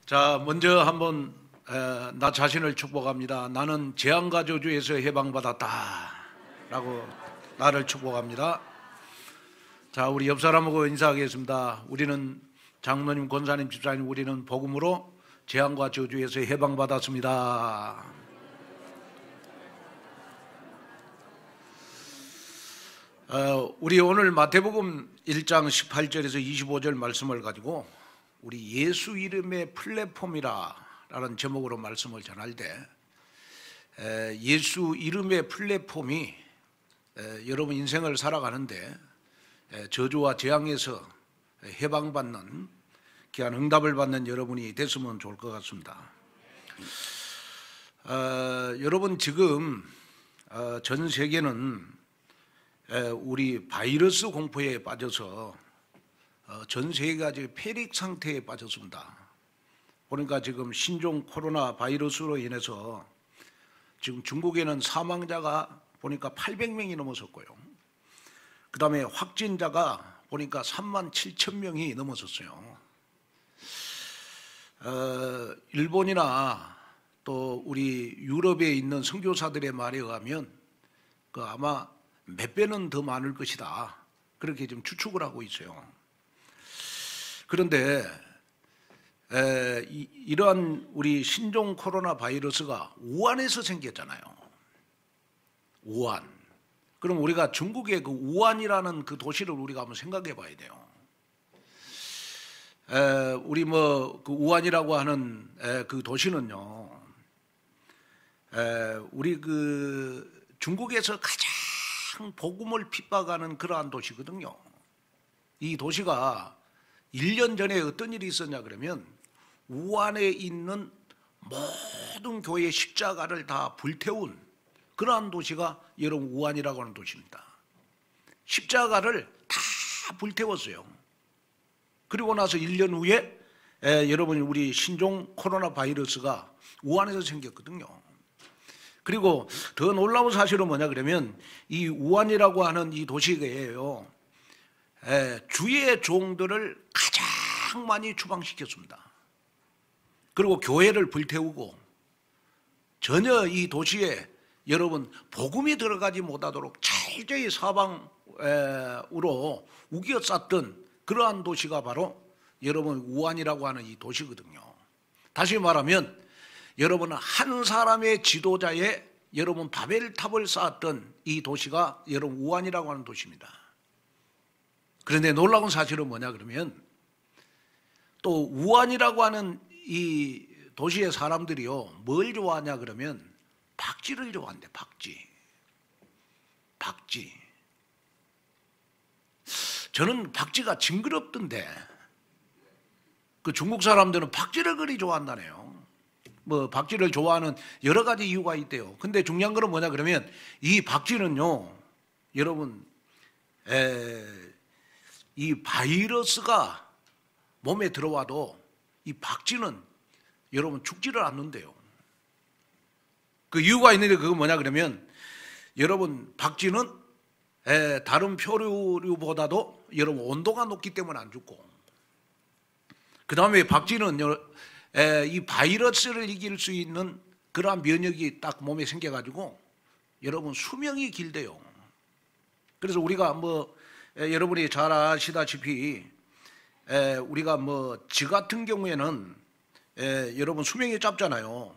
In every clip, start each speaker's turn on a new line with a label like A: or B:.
A: 자, 먼저 한번 나 자신을 축복합니다. 나는 재앙과 저주에서 해방받았다 라고 나를 축복합니다. 자, 우리 옆 사람하고 인사하겠습니다. 우리는 장로님, 권사님, 집사님, 우리는 복음으로 재앙과 저주에서 해방받았습니다. 우리 오늘 마태복음 1장 18절에서 25절 말씀을 가지고 우리 예수 이름의 플랫폼이라는 제목으로 말씀을 전할 때, 예수 이름의 플랫폼이 여러분 인생을 살아가는데 저주와 재앙에서 해방받는 귀한 응답을 받는 여러분이 됐으면 좋을 것 같습니다. 여러분 지금 전 세계는 우리 바이러스 공포에 빠져서 전 세계가 지금 패닉 상태에 빠졌습니다. 보니까 지금 신종 코로나 바이러스로 인해서 지금 중국에는 사망자가 보니까 800명이 넘어섰고요. 그 다음에 확진자가 보니까 3만 7천 명이 넘어섰어요. 일본이나 또 우리 유럽에 있는 선교사들의 말에 의하면 아마 몇 배는 더 많을 것이다, 그렇게 좀 추측을 하고 있어요. 그런데 이러한 우리 신종 코로나 바이러스가 우한에서 생겼잖아요. 우한. 그럼 우리가 중국의 그 우한이라는 그 도시를 우리가 한번 생각해 봐야 돼요. 우리 그 우한이라고 하는 그 도시는요, 우리 그 중국에서 가장 복음을 핍박하는 그러한 도시거든요. 이 도시가 1년 전에 어떤 일이 있었냐 그러면 우한에 있는 모든 교회 십자가를 다 불태운 그러한 도시가 여러분 우한이라고 하는 도시입니다. 십자가를 다 불태웠어요. 그리고 나서 1년 후에 여러분 우리 신종 코로나 바이러스가 우한에서 생겼거든요. 그리고 더 놀라운 사실은 뭐냐 그러면 이 우한이라고 하는 이 도시가예요, 주의 종들을 가장 많이 추방시켰습니다. 그리고 교회를 불태우고 전혀 이 도시에 여러분 복음이 들어가지 못하도록 철저히 사방으로 우겨쌌던 그러한 도시가 바로 여러분 우한이라고 하는 이 도시거든요. 다시 말하면 여러분 한 사람의 지도자에 여러분 바벨탑을 쌓았던 이 도시가 여러분 우한이라고 하는 도시입니다. 그런데 놀라운 사실은 뭐냐 그러면 또 우한이라고 하는 이 도시의 사람들이요, 뭘 좋아하냐 그러면 박쥐를 좋아한대. 박쥐. 저는 박쥐가 징그럽던데 그 중국 사람들은 박쥐를 그리 좋아한다네요. 박쥐를 좋아하는 여러 가지 이유가 있대요. 근데 중요한 거는 뭐냐 그러면 이 박쥐는요, 여러분 이 바이러스가 몸에 들어와도 이 박쥐는 여러분 죽지를 않는데요. 그 이유가 있는데 그거 뭐냐 그러면 여러분 박쥐는 다른 표류보다도 여러분 온도가 높기 때문에 안 죽고, 그 다음에 박쥐는 이 바이러스를 이길 수 있는 그러한 면역이 딱 몸에 생겨가지고 여러분 수명이 길대요. 그래서 우리가 여러분이 잘 아시다시피 우리가 쥐 같은 경우에는 여러분 수명이 짧잖아요.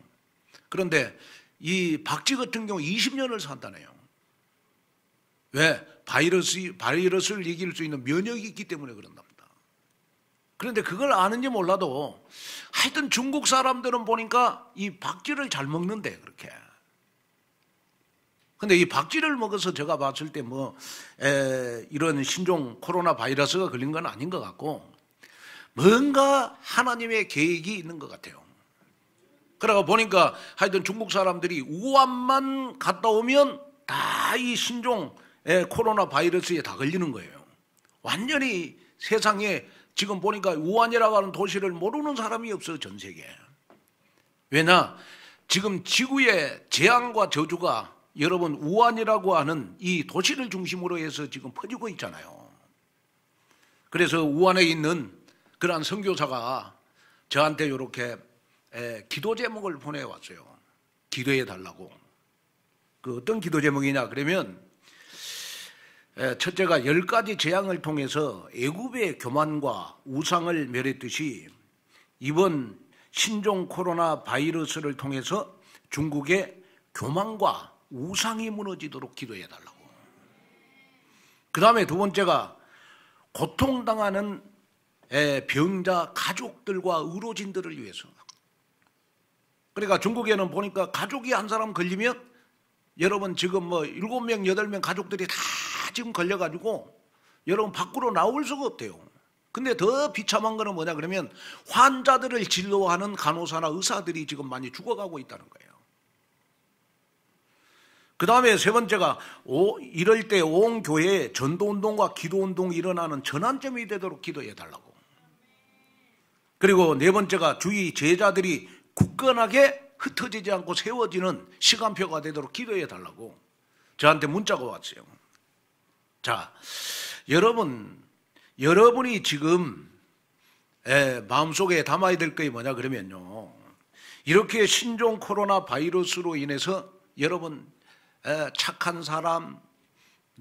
A: 그런데 이 박쥐 같은 경우 20년을 산다네요. 왜? 바이러스를 이길 수 있는 면역이 있기 때문에 그런답니다. 그런데 그걸 아는지 몰라도 하여튼 중국 사람들은 보니까 이 박쥐를 잘 먹는데 그렇게. 근데 이 박쥐를 먹어서 제가 봤을 때 이런 신종 코로나 바이러스가 걸린 건 아닌 것 같고 뭔가 하나님의 계획이 있는 것 같아요. 그러고 보니까 하여튼 중국 사람들이 우한만 갔다 오면 다 이 신종 코로나 바이러스에 다 걸리는 거예요. 완전히 세상에 지금 보니까 우한이라고 하는 도시를 모르는 사람이 없어요, 전 세계에. 왜냐? 지금 지구의 재앙과 저주가 여러분 우한이라고 하는 이 도시를 중심으로 해서 지금 퍼지고 있잖아요. 그래서 우한에 있는 그러한 선교사가 저한테 이렇게 기도 제목을 보내왔어요. 기도해 달라고. 그 어떤 기도 제목이냐 그러면 첫째가 10가지 재앙을 통해서 애굽의 교만과 우상을 멸했듯이 이번 신종 코로나 바이러스를 통해서 중국의 교만과 우상이 무너지도록 기도해 달라고. 그 다음에 두 번째가 고통당하는 병자 가족들과 의료진들을 위해서. 그러니까 중국에는 보니까 가족이 한 사람 걸리면 여러분 지금 뭐 7명, 8명 가족들이 다 지금 걸려가지고 여러분 밖으로 나올 수가 없대요. 근데 더 비참한 거는 뭐냐 그러면 환자들을 진료하는 간호사나 의사들이 지금 많이 죽어가고 있다는 거예요. 그 다음에 세 번째가 이럴 때 온 교회에 전도운동과 기도운동이 일어나는 전환점이 되도록 기도해 달라고. 그리고 네 번째가 주의 제자들이 굳건하게 흩어지지 않고 세워지는 시간표가 되도록 기도해 달라고 저한테 문자가 왔어요. 자, 여러분이 지금 마음속에 담아야 될 게 뭐냐 그러면요, 이렇게 신종 코로나 바이러스로 인해서 여러분 착한 사람,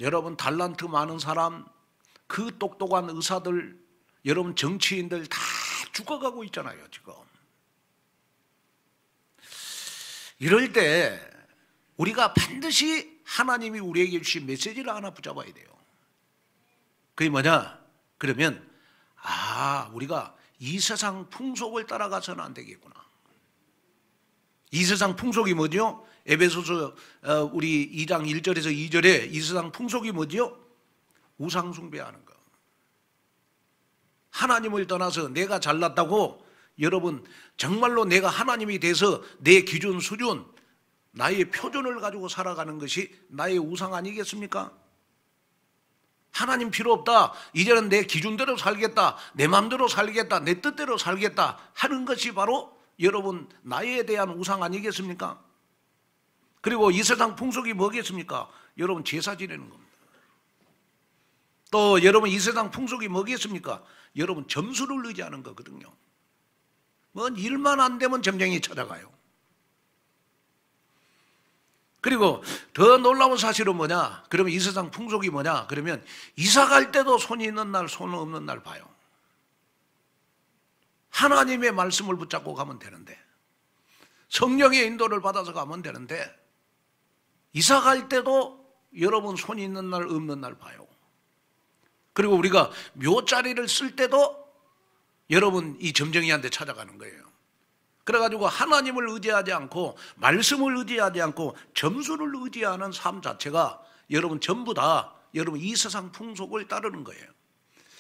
A: 여러분 달란트 많은 사람, 그 똑똑한 의사들, 여러분 정치인들 다 죽어가고 있잖아요 지금. 이럴 때 우리가 반드시 하나님이 우리에게 주신 메시지를 하나 붙잡아야 돼요. 그게 뭐냐 그러면 우리가 이 세상 풍속을 따라가서는 안 되겠구나. 이 세상 풍속이 뭐죠? 에베소서 우리 2장 1절에서 2절에 이 세상 풍속이 뭐죠? 우상 숭배하는 거. 하나님을 떠나서 내가 잘났다고 여러분 정말로 내가 하나님이 돼서 내 기준 수준 나의 표준을 가지고 살아가는 것이 나의 우상 아니겠습니까? 하나님 필요 없다, 이제는 내 기준대로 살겠다, 내 마음대로 살겠다, 내 뜻대로 살겠다 하는 것이 바로 여러분 나에 대한 우상 아니겠습니까? 그리고 이 세상 풍속이 뭐겠습니까? 여러분 제사 지내는 겁니다. 또 여러분 이 세상 풍속이 뭐겠습니까? 여러분 점수를 의지하는 거거든요. 뭔 일만 안 되면 점쟁이 찾아가요. 그리고 더 놀라운 사실은 뭐냐 그러면 이 세상 풍속이 뭐냐 그러면 이사 갈 때도 손이 있는 날 손 없는 날 봐요. 하나님의 말씀을 붙잡고 가면 되는데, 성령의 인도를 받아서 가면 되는데, 이사 갈 때도 여러분 손이 있는 날 없는 날 봐요. 그리고 우리가 묘자리를 쓸 때도 여러분 이 점쟁이한테 찾아가는 거예요. 그래가지고 하나님을 의지하지 않고 말씀을 의지하지 않고 점수를 의지하는 삶 자체가 여러분 전부 다 여러분 이 세상 풍속을 따르는 거예요.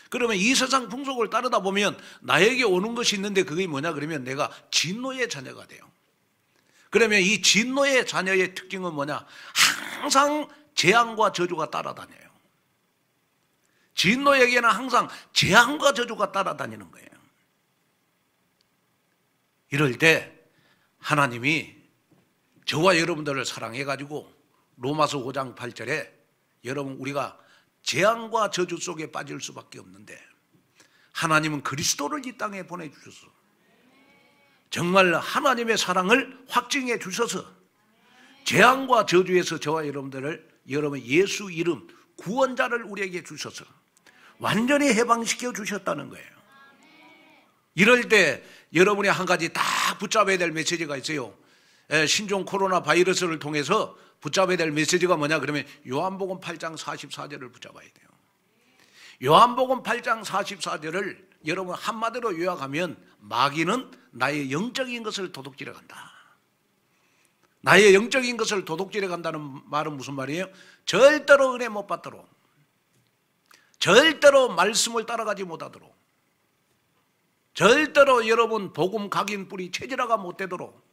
A: 그러면 이 세상 풍속을 따르다 보면 나에게 오는 것이 있는데 그게 뭐냐 그러면 내가 진노의 자녀가 돼요. 그러면 이 진노의 자녀의 특징은 뭐냐? 항상 재앙과 저주가 따라다녀요. 진노에게는 항상 재앙과 저주가 따라다니는 거예요. 이럴 때 하나님이 저와 여러분들을 사랑해가지고 로마서 5장 8절에 여러분 우리가 재앙과 저주 속에 빠질 수밖에 없는데 하나님은 그리스도를 이 땅에 보내주셔서 정말 하나님의 사랑을 확증해 주셔서 재앙과 저주에서 저와 여러분들을 여러분 예수 이름 구원자를 우리에게 주셔서 완전히 해방시켜 주셨다는 거예요. 이럴 때 여러분이 한 가지 딱 붙잡아야 될 메시지가 있어요. 신종 코로나 바이러스를 통해서 붙잡아야 될 메시지가 뭐냐 그러면 요한복음 8장 44절을 붙잡아야 돼요. 요한복음 8장 44절을 여러분 한마디로 요약하면 마귀는 나의 영적인 것을 도둑질해 간다. 나의 영적인 것을 도둑질해 간다는 말은 무슨 말이에요? 절대로 은혜 못 받도록, 절대로 말씀을 따라가지 못하도록, 절대로 여러분 복음 각인 뿌리 체질화가 못 되도록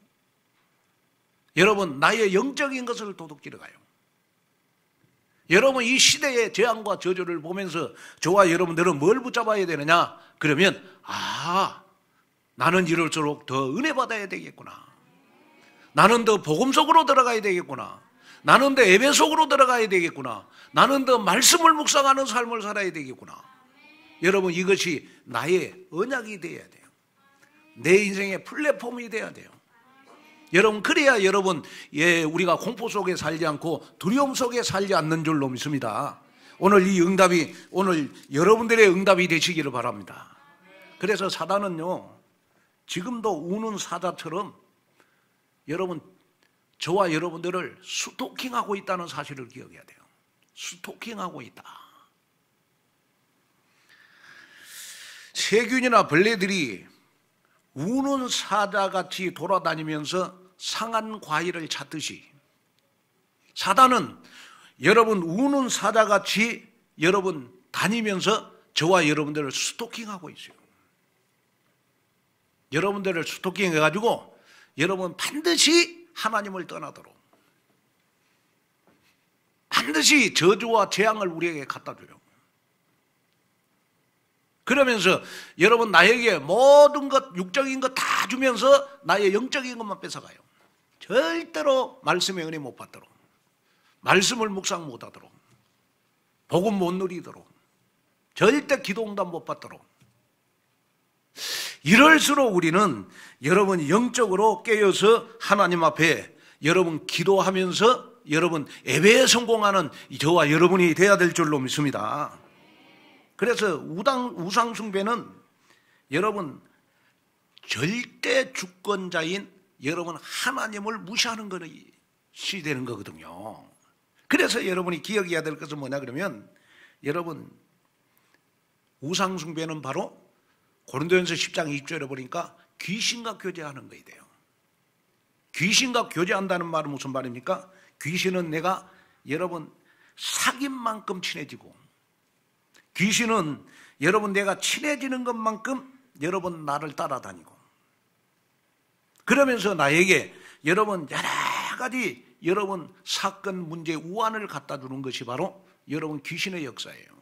A: 여러분 나의 영적인 것을 도둑질해 가요. 여러분 이 시대의 재앙과 저주를 보면서 저와 여러분들은 뭘 붙잡아야 되느냐 그러면 나는 이럴수록 더 은혜 받아야 되겠구나, 나는 더 복음 속으로 들어가야 되겠구나, 나는 더 예배 속으로 들어가야 되겠구나, 나는 더 말씀을 묵상하는 삶을 살아야 되겠구나. 여러분 이것이 나의 언약이 되어야 돼요. 내 인생의 플랫폼이 돼야 돼요. 여러분, 그래야 여러분, 우리가 공포 속에 살지 않고 두려움 속에 살지 않는 줄로 믿습니다. 오늘 이 응답이, 오늘 여러분들의 응답이 되시기를 바랍니다. 그래서 사단은요, 지금도 우는 사자처럼 여러분, 저와 여러분들을 스토킹하고 있다는 사실을 기억해야 돼요. 스토킹하고 있다. 세균이나 벌레들이 우는 사자같이 돌아다니면서 상한 과일을 찾듯이 사단은 여러분 우는 사자같이 여러분 다니면서 저와 여러분들을 스토킹하고 있어요. 여러분들을 스토킹해가지고 여러분 반드시 하나님을 떠나도록, 반드시 저주와 재앙을 우리에게 갖다 줘요. 그러면서 여러분 나에게 모든 것, 육적인 것 다 주면서 나의 영적인 것만 뺏어가요. 절대로 말씀의 은혜 못 받도록, 말씀을 묵상 못 하도록, 복음 못 누리도록, 절대 기도 응답 못 받도록. 이럴수록 우리는 여러분 영적으로 깨어서 하나님 앞에 여러분 기도하면서 여러분 예배에 성공하는 저와 여러분이 돼야 될 줄로 믿습니다. 그래서 우상 숭배는 여러분 절대 주권자인 여러분 하나님을 무시하는 것이 되는 거거든요. 그래서 여러분이 기억해야 될 것은 뭐냐 그러면, 여러분 우상 숭배는 바로 고린도전서 10장 20절에 보니까 귀신과 교제하는 것이 돼요. 귀신과 교제한다는 말은 무슨 말입니까? 귀신은 내가 여러분 사귄 만큼 친해지고, 귀신은 여러분 내가 친해지는 것만큼 여러분 나를 따라다니고, 그러면서 나에게 여러분 여러 가지 여러분 사건, 문제, 우환을 갖다 주는 것이 바로 여러분 귀신의 역사예요.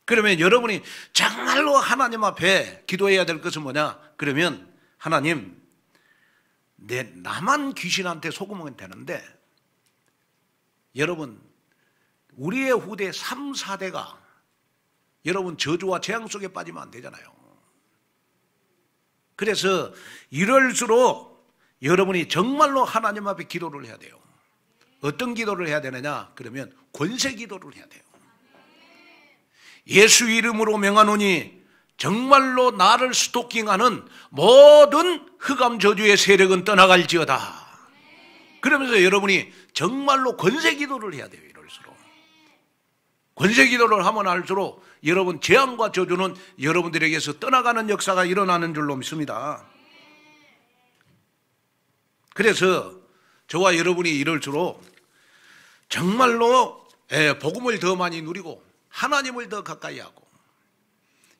A: 그러면 여러분이 정말로 하나님 앞에 기도해야 될 것은 뭐냐? 그러면 하나님, 나만 귀신한테 속으면 되는데 여러분 우리의 후대 3, 4대가 여러분 저주와 재앙 속에 빠지면 안 되잖아요. 그래서 이럴수록 여러분이 정말로 하나님 앞에 기도를 해야 돼요. 어떤 기도를 해야 되느냐? 그러면 권세 기도를 해야 돼요. 예수 이름으로 명하노니 정말로 나를 스토킹하는 모든 흑암 저주의 세력은 떠나갈지어다. 그러면서 여러분이 정말로 권세 기도를 해야 돼요. 이럴수록 권세 기도를 하면 할수록 여러분 재앙과 저주는 여러분들에게서 떠나가는 역사가 일어나는 줄로 믿습니다. 그래서 저와 여러분이 이럴수록 정말로 복음을 더 많이 누리고 하나님을 더 가까이 하고,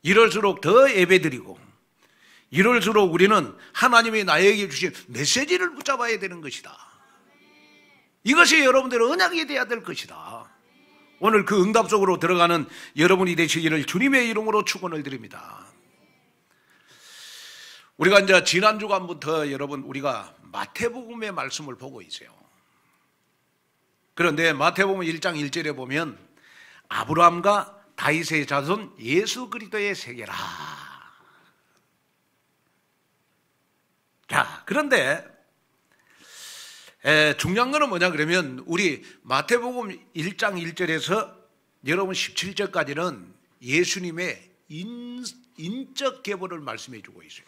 A: 이럴수록 더 예배드리고, 이럴수록 우리는 하나님이 나에게 주신 메시지를 붙잡아야 되는 것이다. 이것이 여러분들의 언약이 되어야 될 것이다. 오늘 그 응답 속으로 들어가는 여러분이 되시기를 주님의 이름으로 축원을 드립니다. 우리가 이제 지난 주간부터 여러분 우리가 마태복음의 말씀을 보고 있어요. 그런데 마태복음 1장 1절에 보면 아브라함과 다윗의 자손 예수 그리스도의 세계라. 자, 그런데 중요한 거는 뭐냐 그러면 우리 마태복음 1장 1절에서 여러분 17절까지는 예수님의 인적 계보를 말씀해 주고 있어요.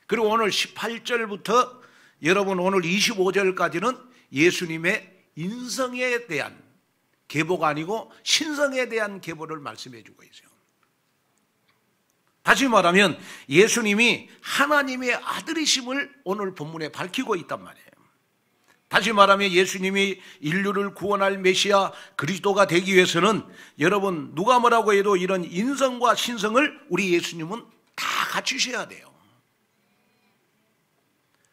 A: 그리고 오늘 18절부터 여러분 오늘 25절까지는 예수님의 인성에 대한 계보가 아니고 신성에 대한 계보를 말씀해 주고 있어요. 다시 말하면 예수님이 하나님의 아들이심을 오늘 본문에 밝히고 있단 말이에요. 다시 말하면 예수님이 인류를 구원할 메시아 그리스도가 되기 위해서는 여러분 누가 뭐라고 해도 이런 인성과 신성을 우리 예수님은 다 갖추셔야 돼요.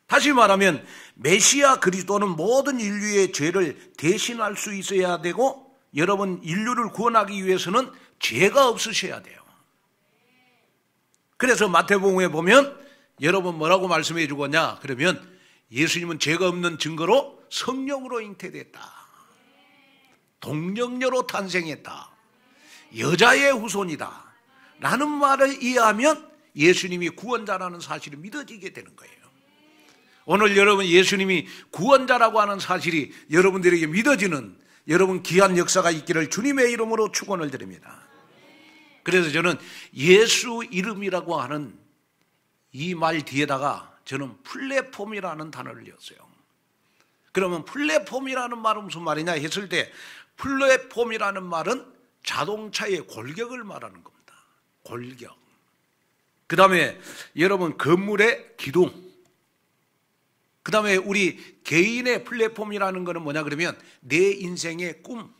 A: 다시 말하면 메시아 그리스도는 모든 인류의 죄를 대신할 수 있어야 되고, 여러분 인류를 구원하기 위해서는 죄가 없으셔야 돼요. 그래서 마태복음에 보면 여러분 뭐라고 말씀해 주거냐 그러면 예수님은 죄가 없는 증거로 성령으로 잉태됐다, 동정녀로 탄생했다, 여자의 후손이다, 라는 말을 이해하면 예수님이 구원자라는 사실이 믿어지게 되는 거예요. 오늘 여러분 예수님이 구원자라고 하는 사실이 여러분들에게 믿어지는 여러분 귀한 역사가 있기를 주님의 이름으로 축원을 드립니다. 그래서 저는 예수 이름이라고 하는 이 말 뒤에다가 저는 플랫폼이라는 단어를 넣었어요. 그러면 플랫폼이라는 말은 무슨 말이냐 했을 때 플랫폼이라는 말은 자동차의 골격을 말하는 겁니다. 골격. 그 다음에 여러분 건물의 기둥. 그 다음에 우리 개인의 플랫폼이라는 것은 뭐냐 그러면 내 인생의 꿈,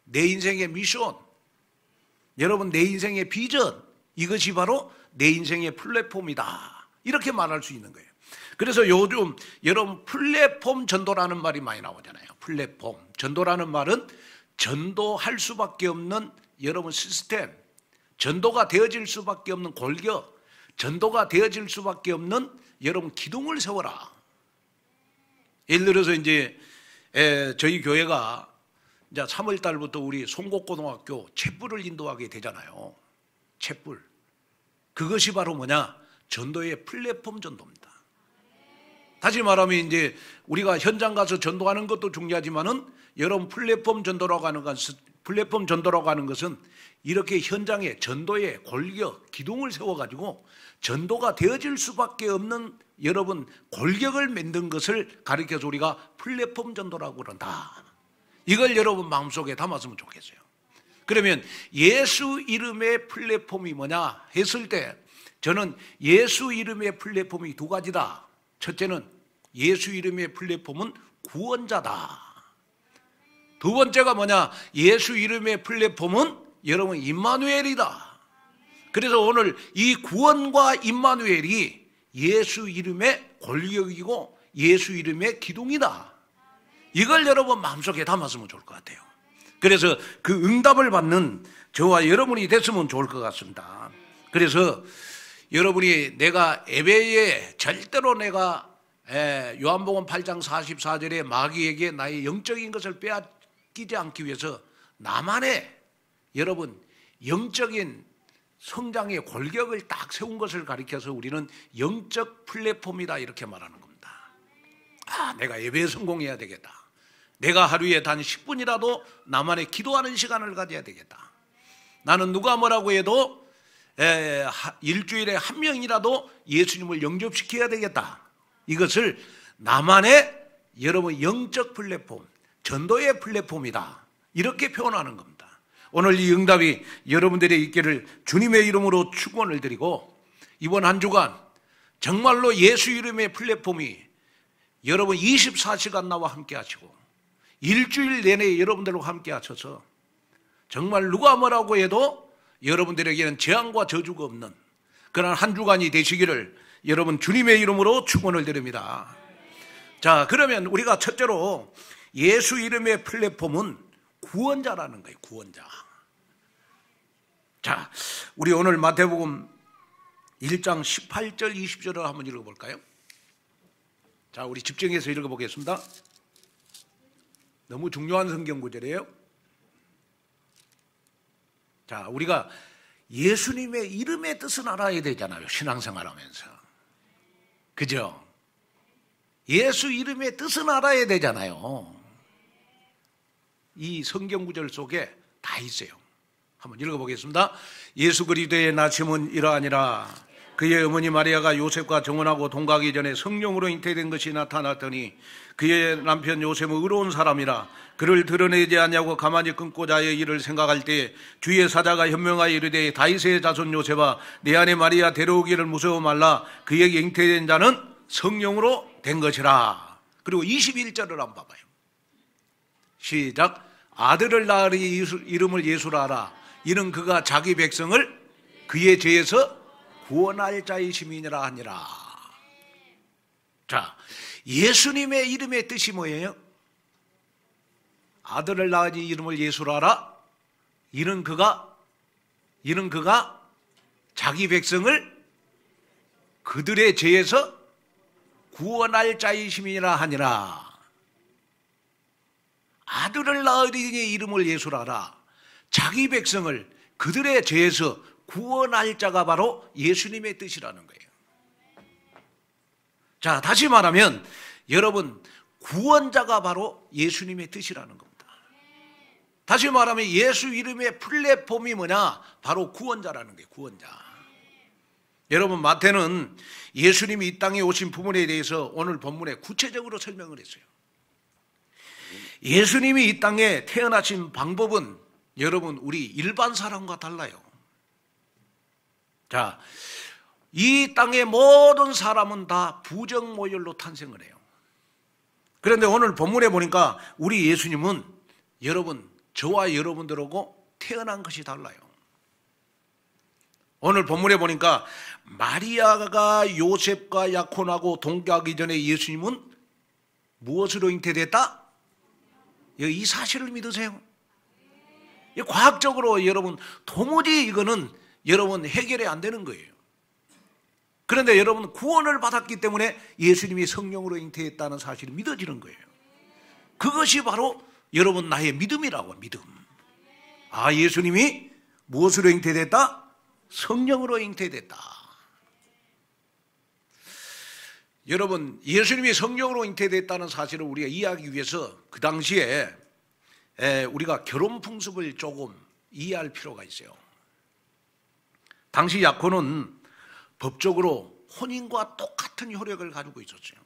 A: 내 인생의 미션, 여러분 내 인생의 비전, 이것이 바로 내 인생의 플랫폼이다. 이렇게 말할 수 있는 거예요. 그래서 요즘 여러분 플랫폼 전도라는 말이 많이 나오잖아요. 플랫폼 전도라는 말은 전도할 수밖에 없는 여러분 시스템, 전도가 되어질 수밖에 없는 골격, 전도가 되어질 수밖에 없는 여러분 기둥을 세워라. 예를 들어서 이제 저희 교회가 이제 3월 달부터 우리 송곡고등학교 촛불을 인도하게 되잖아요. 촛불. 그것이 바로 뭐냐? 전도의 플랫폼 전도입니다. 다시 말하면 이제 우리가 현장 가서 전도하는 것도 중요하지만은 여러분 플랫폼 전도라고 하는 것은 이렇게 현장에 전도의 골격, 기둥을 세워가지고 전도가 되어질 수밖에 없는 여러분 골격을 만든 것을 가리켜서 우리가 플랫폼 전도라고 그런다. 이걸 여러분 마음속에 담았으면 좋겠어요. 그러면 예수 이름의 플랫폼이 뭐냐 했을 때 저는 예수 이름의 플랫폼이 두 가지다. 첫째는 예수 이름의 플랫폼은 구원자다. 두 번째가 뭐냐? 예수 이름의 플랫폼은 여러분 임마누엘이다. 그래서 오늘 이 구원과 임마누엘이 예수 이름의 골격이고 예수 이름의 기둥이다. 이걸 여러분 마음속에 담았으면 좋을 것 같아요. 그래서 그 응답을 받는 저와 여러분이 됐으면 좋을 것 같습니다. 그래서 여러분이 내가 예배에 절대로 내가 요한복음 8장 44절에 마귀에게 나의 영적인 것을 빼앗기지 않기 위해서 나만의 여러분 영적인 성장의 골격을 딱 세운 것을 가리켜서 우리는 영적 플랫폼이다 이렇게 말하는 겁니다. 내가 예배에 성공해야 되겠다. 내가 하루에 단 10분이라도 나만의 기도하는 시간을 가져야 되겠다. 나는 누가 뭐라고 해도 일주일에 한 명이라도 예수님을 영접시켜야 되겠다. 이것을 나만의 여러분 영적 플랫폼, 전도의 플랫폼이다. 이렇게 표현하는 겁니다. 오늘 이 응답이 여러분들의 있기를 주님의 이름으로 축원을 드리고 이번 한 주간 정말로 예수 이름의 플랫폼이 여러분 24시간 나와 함께 하시고 일주일 내내 여러분들과 함께 하셔서 정말 누가 뭐라고 해도 여러분들에게는 재앙과 저주가 없는 그런 한 주간이 되시기를 여러분 주님의 이름으로 축원을 드립니다. 자, 그러면 우리가 첫째로 예수 이름의 플랫폼은 구원자라는 거예요. 구원자. 자, 우리 오늘 마태복음 1장 18절 20절을 한번 읽어볼까요? 자, 우리 집중해서 읽어보겠습니다. 너무 중요한 성경 구절이에요. 자, 우리가 예수님의 이름의 뜻은 알아야 되잖아요. 신앙생활 하면서. 그죠? 예수 이름의 뜻은 알아야 되잖아요. 이 성경 구절 속에 다 있어요. 한번 읽어보겠습니다. 예수 그리스도의 나심은 이러하니라. 그의 어머니 마리아가 요셉과 정혼하고 동거하기 전에 성령으로 잉태된 것이 나타났더니 그의 남편 요셉은 의로운 사람이라 그를 드러내지 않냐고 가만히 끊고 자의 일을 생각할 때 주의 사자가 현명하여 이르되 다윗의 자손 요셉아 내 아내 마리아 데려오기를 무서워 말라. 그에게 잉태된 자는 성령으로 된 것이라. 그리고 21절을 한번 봐봐요. 시작. 아들을 낳으리 이름을 예수라 하라. 이는 그가 자기 백성을 그의 죄에서 구원할 자이심이니라 하니라. 자, 예수님의 이름의 뜻이 뭐예요? 아들을 낳으니 이름을 예수라 하라. 이는 그가 자기 백성을 그들의 죄에서 구원할 자이심이니라 하니라. 아들을 낳으니 이름을 예수라 하라. 자기 백성을 그들의 죄에서 구원할 자가 바로 예수님의 뜻이라는 거예요. 자, 다시 말하면 여러분, 구원자가 바로 예수님의 뜻이라는 겁니다. 다시 말하면 예수 이름의 플랫폼이 뭐냐? 바로 구원자라는 거예요. 구원자. 여러분, 마태는 예수님이 이 땅에 오신 부분에 대해서 오늘 본문에 구체적으로 설명을 했어요. 예수님이 이 땅에 태어나신 방법은 여러분, 우리 일반 사람과 달라요. 자, 이 땅의 모든 사람은 다 부정모혈로 탄생을 해요. 그런데 오늘 본문에 보니까 우리 예수님은 여러분, 저와 여러분들하고 태어난 것이 달라요. 오늘 본문에 보니까 마리아가 요셉과 약혼하고 동거하기 전에 예수님은 무엇으로 잉태됐다? 이 사실을 믿으세요? 과학적으로 여러분 도무지 이거는 여러분 해결이 안 되는 거예요. 그런데 여러분 구원을 받았기 때문에 예수님이 성령으로 잉태했다는 사실이 믿어지는 거예요. 그것이 바로 여러분 나의 믿음이라고. 믿음. 아, 예수님이 무엇으로 잉태됐다? 성령으로 잉태됐다. 여러분, 예수님이 성령으로 잉태됐다는 사실을 우리가 이해하기 위해서 그 당시에 우리가 결혼 풍습을 조금 이해할 필요가 있어요. 당시 약혼은 법적으로 혼인과 똑같은 효력을 가지고 있었어요.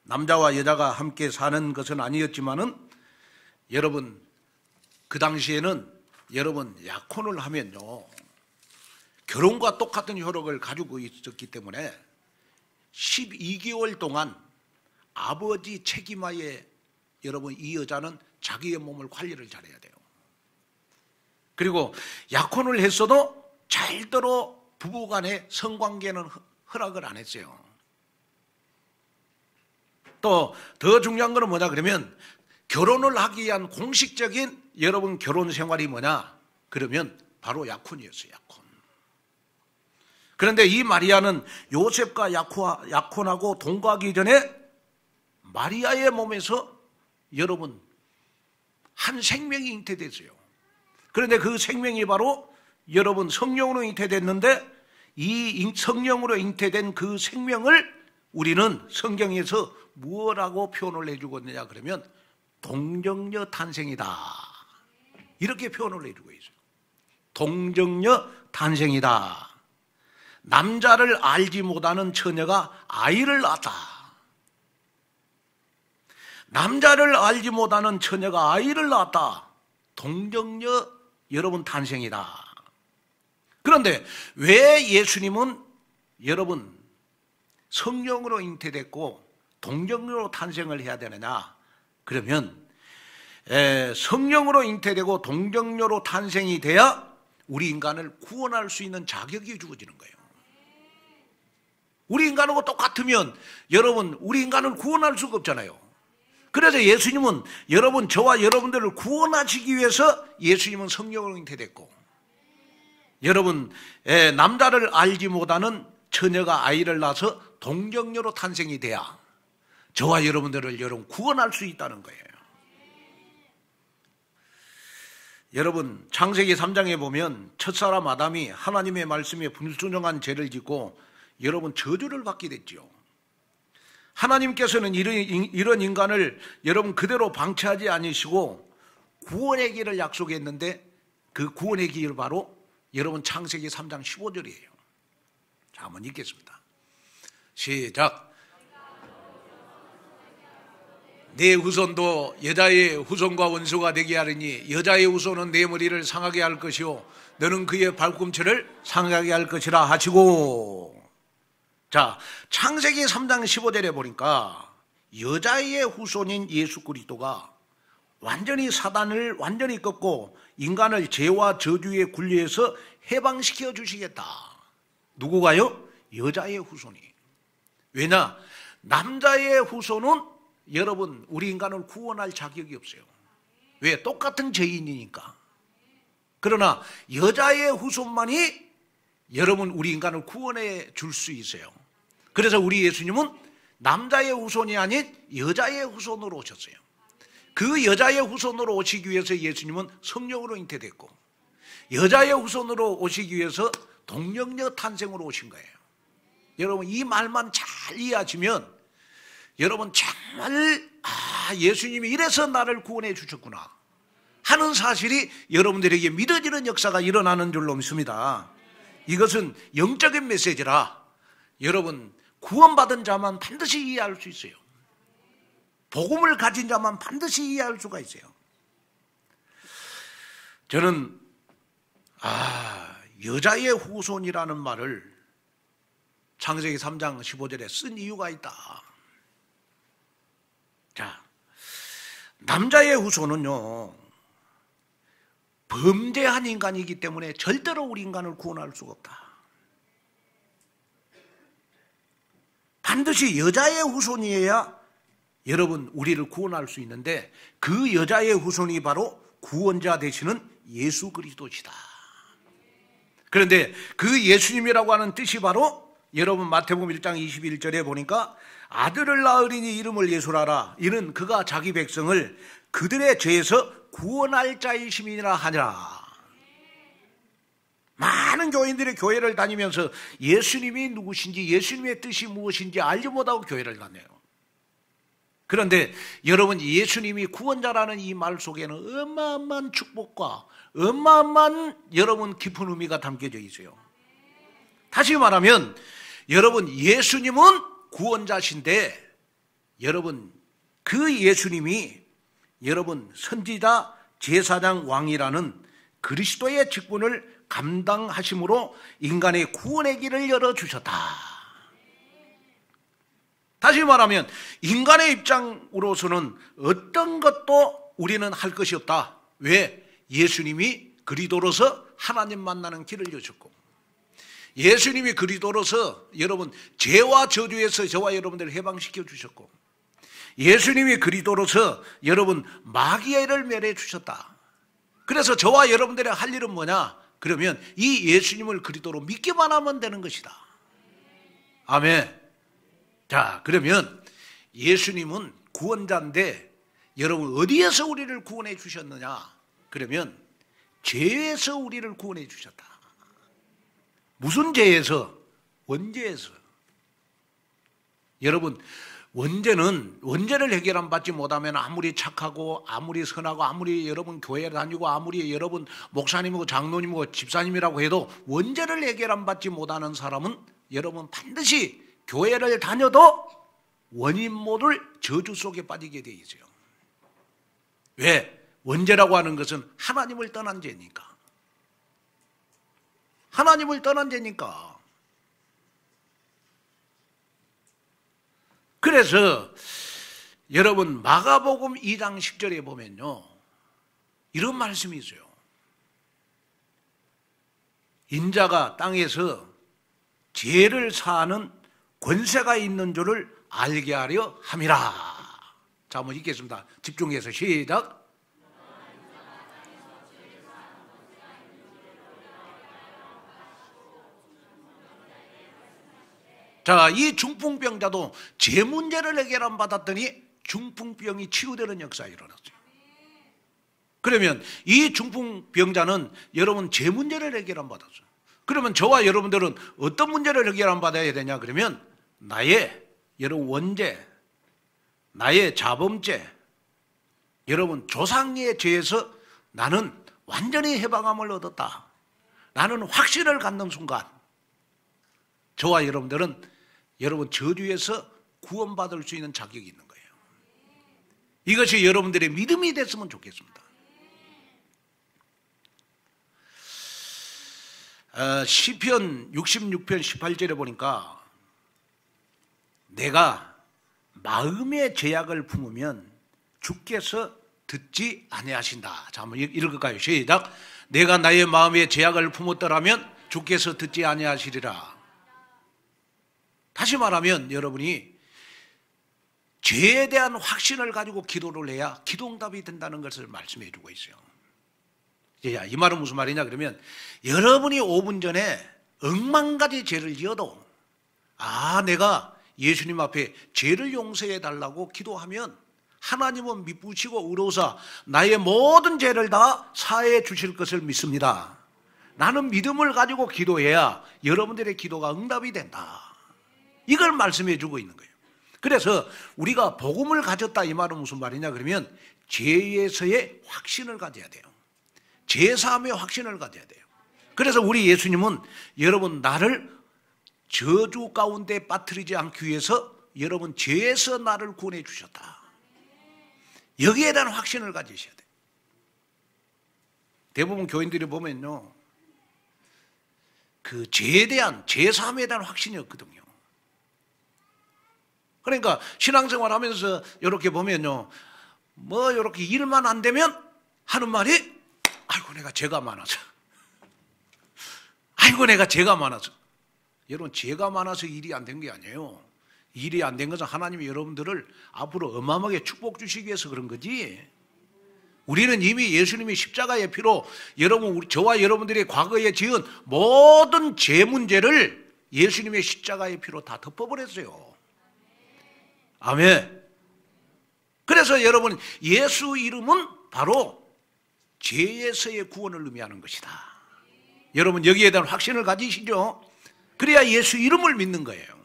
A: 남자와 여자가 함께 사는 것은 아니었지만은 여러분, 그 당시에는 여러분 약혼을 하면요, 결혼과 똑같은 효력을 가지고 있었기 때문에 12개월 동안 아버지 책임하에 여러분 이 여자는 자기의 몸을 관리를 잘해야 돼요. 그리고 약혼을 했어도 절대로 부부간의 성관계는 허락을 안 했어요. 또 더 중요한 거는 뭐냐 그러면 결혼을 하기 위한 공식적인 여러분 결혼 생활이 뭐냐 그러면 바로 약혼이었어요. 약혼. 그런데 이 마리아는 요셉과 약혼하고 동거하기 전에 마리아의 몸에서 여러분 한 생명이 잉태됐어요. 그런데 그 생명이 바로 여러분 성령으로 잉태됐는데 이 성령으로 잉태된 그 생명을 우리는 성경에서 무엇라고 표현을 해주고 있느냐 그러면 동정녀 탄생이다. 이렇게 표현을 해주고 있어요. 동정녀 탄생이다. 남자를 알지 못하는 처녀가 아이를 낳았다. 남자를 알지 못하는 처녀가 아이를 낳았다. 동정녀 여러분 탄생이다. 그런데 왜 예수님은 여러분 성령으로 잉태됐고 동정녀로 탄생을 해야 되느냐 그러면 성령으로 잉태되고 동정녀로 탄생이 돼야 우리 인간을 구원할 수 있는 자격이 주어지는 거예요. 우리 인간하고 똑같으면 여러분 우리 인간을 구원할 수가 없잖아요. 그래서 예수님은 여러분 저와 여러분들을 구원하시기 위해서 예수님은 성령으로 잉태됐고 여러분 남자를 알지 못하는 처녀가 아이를 낳아서 동정녀로 탄생이 돼야 저와 여러분들을 여러분 구원할 수 있다는 거예요. 여러분 창세기 3장에 보면 첫사람 아담이 하나님의 말씀에 불순종한 죄를 짓고 여러분 저주를 받게 됐죠. 하나님께서는 이런 인간을 여러분 그대로 방치하지 않으시고 구원의 길을 약속했는데 그 구원의 길이 바로 여러분 창세기 3장 15절이에요. 자, 한번 읽겠습니다. 시작. 내 후손도 여자의 후손과 원수가 되게 하리니 여자의 후손은 내 머리를 상하게 할 것이요 너는 그의 발꿈치를 상하게 할 것이라 하시고. 자, 창세기 3장 15절에 보니까 여자의 후손인 예수 그리스도가 완전히 사단을 완전히 꺾고 인간을 죄와 저주의 굴레에서 해방시켜 주시겠다. 누구가요? 여자의 후손이. 왜냐? 남자의 후손은 여러분 우리 인간을 구원할 자격이 없어요. 왜? 똑같은 죄인이니까. 그러나 여자의 후손만이 여러분 우리 인간을 구원해 줄 수 있어요. 그래서 우리 예수님은 남자의 후손이 아닌 여자의 후손으로 오셨어요. 그 여자의 후손으로 오시기 위해서 예수님은 성령으로 잉태됐고 여자의 후손으로 오시기 위해서 동정녀 탄생으로 오신 거예요. 여러분 이 말만 잘 이해하시면 여러분 정말 예수님이 이래서 나를 구원해 주셨구나 하는 사실이 여러분들에게 믿어지는 역사가 일어나는 줄로 믿습니다. 이것은 영적인 메시지라 여러분 구원받은 자만 반드시 이해할 수 있어요. 복음을 가진 자만 반드시 이해할 수가 있어요. 저는 여자의 후손이라는 말을 창세기 3장 15절에 쓴 이유가 있다. 자, 남자의 후손은요 범죄한 인간이기 때문에 절대로 우리 인간을 구원할 수가 없다. 반드시 여자의 후손이어야 여러분 우리를 구원할 수 있는데 그 여자의 후손이 바로 구원자 되시는 예수 그리스도시다. 그런데 그 예수님이라고 하는 뜻이 바로 여러분 마태복음 1장 21절에 보니까 아들을 낳으리니 이름을 예수라라. 이는 그가 자기 백성을 그들의 죄에서 구원할 자이심이라 하니라. 많은 교인들이 교회를 다니면서 예수님이 누구신지 예수님의 뜻이 무엇인지 알지 못하고 교회를 다녀요. 그런데 여러분 예수님이 구원자라는 이 말 속에는 어마어마한 축복과 어마어마한 여러분 깊은 의미가 담겨져 있어요. 다시 말하면 여러분 예수님은 구원자신데 여러분 그 예수님이 여러분 선지자 제사장 왕이라는 그리스도의 직분을 감당하심으로 인간의 구원의 길을 열어주셨다. 다시 말하면 인간의 입장으로서는 어떤 것도 우리는 할 것이 없다. 왜? 예수님이 그리스도로서 하나님 만나는 길을 여셨고 예수님이 그리스도로서 여러분 죄와 저주에서 저와 여러분들을 해방시켜 주셨고 예수님이 그리스도로서 여러분 마귀를 멸해 주셨다. 그래서 저와 여러분들의 할 일은 뭐냐? 그러면 이 예수님을 그리스도로 믿기만 하면 되는 것이다. 아멘. 자, 그러면 예수님은 구원자인데 여러분 어디에서 우리를 구원해 주셨느냐? 그러면 죄에서 우리를 구원해 주셨다. 무슨 죄에서? 원죄에서. 여러분 원죄를 해결 안 받지 못하면 아무리 착하고 아무리 선하고 아무리 여러분 교회 다니고 아무리 여러분 목사님이고 장로님이고 집사님이라고 해도 원죄를 해결 안 받지 못하는 사람은 여러분 반드시 교회를 다녀도 원인 모를 저주 속에 빠지게 되어 있어요. 왜? 원죄라고 하는 것은 하나님을 떠난 죄니까. 하나님을 떠난 죄니까. 그래서 여러분 마가복음 2장 10절에 보면요 이런 말씀이 있어요. 인자가 땅에서 죄를 사하는 권세가 있는 줄을 알게 하려 함이라. 자, 한번 읽겠습니다. 집중해서 시작. 자, 이 중풍병자도 죄 문제를 해결 안 받았더니 중풍병이 치유되는 역사가 일어났어요. 그러면 이 중풍병자는 여러분 죄 문제를 해결 안 받았어요. 그러면 저와 여러분들은 어떤 문제를 해결 안 받아야 되냐? 그러면 나의 여러분 원죄, 나의 자범죄, 여러분 조상의 죄에서 나는 완전히 해방함을 얻었다. 나는 확신을 갖는 순간 저와 여러분들은 여러분 저주에서 구원받을 수 있는 자격이 있는 거예요. 이것이 여러분들의 믿음이 됐으면 좋겠습니다. 시편 66편 18절에 보니까 내가 마음의 죄악을 품으면 주께서 듣지 아니하신다. 자, 한번 읽을까요? 시작. 내가 나의 마음의 죄악을 품었더라면 주께서 듣지 아니하시리라. 다시 말하면 여러분이 죄에 대한 확신을 가지고 기도를 해야 기도응답이 된다는 것을 말씀해 주고 있어요. 이 말은 무슨 말이냐 그러면 여러분이 5분 전에 억만 가지 죄를 지어도 내가 예수님 앞에 죄를 용서해 달라고 기도하면 하나님은 미쁘시고 의로우사 나의 모든 죄를 다 사해 주실 것을 믿습니다. 나는 믿음을 가지고 기도해야 여러분들의 기도가 응답이 된다. 이걸 말씀해 주고 있는 거예요. 그래서 우리가 복음을 가졌다 이 말은 무슨 말이냐 그러면 죄에서의 확신을 가져야 돼요. 죄사함의 확신을 가져야 돼요. 그래서 우리 예수님은 여러분 나를 저주 가운데 빠뜨리지 않기 위해서 여러분 죄에서 나를 구원해 주셨다. 여기에 대한 확신을 가지셔야 돼요. 대부분 교인들이 보면요, 그 죄에 대한 죄사함에 대한 확신이 없거든요. 그러니까 신앙생활 하면서 이렇게 보면요, 뭐 이렇게 일만 안 되면 하는 말이 아이고 내가 죄가 많아서, 아이고 내가 죄가 많아서. 여러분 죄가 많아서 일이 안 된 게 아니에요. 일이 안 된 것은 하나님이 여러분들을 앞으로 어마어마하게 축복 주시기 위해서 그런 거지. 우리는 이미 예수님이 십자가의 피로 여러분, 저와 여러분들이 과거에 지은 모든 죄 문제를 예수님의 십자가의 피로 다 덮어버렸어요. 아멘. 그래서 여러분 예수 이름은 바로 죄에서의 구원을 의미하는 것이다. 여러분 여기에 대한 확신을 가지시죠. 그래야 예수 이름을 믿는 거예요.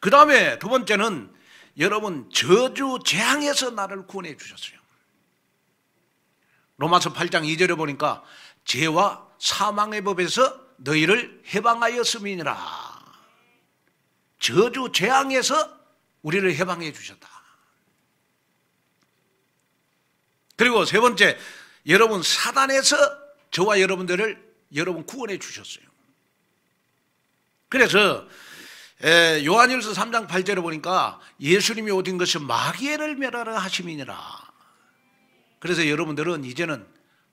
A: 그 다음에 두 번째는 여러분 저주 재앙에서 나를 구원해 주셨어요. 로마서 8장 2절에 보니까 죄와 사망의 법에서 너희를 해방하였음이니라. 저주 재앙에서 우리를 해방해 주셨다. 그리고 세 번째, 여러분 사단에서 저와 여러분들을 여러분 구원해 주셨어요. 그래서 요한일서 3장 8절에 보니까 예수님이 오신 것은 마귀를 멸하러 하심이니라. 그래서 여러분들은 이제는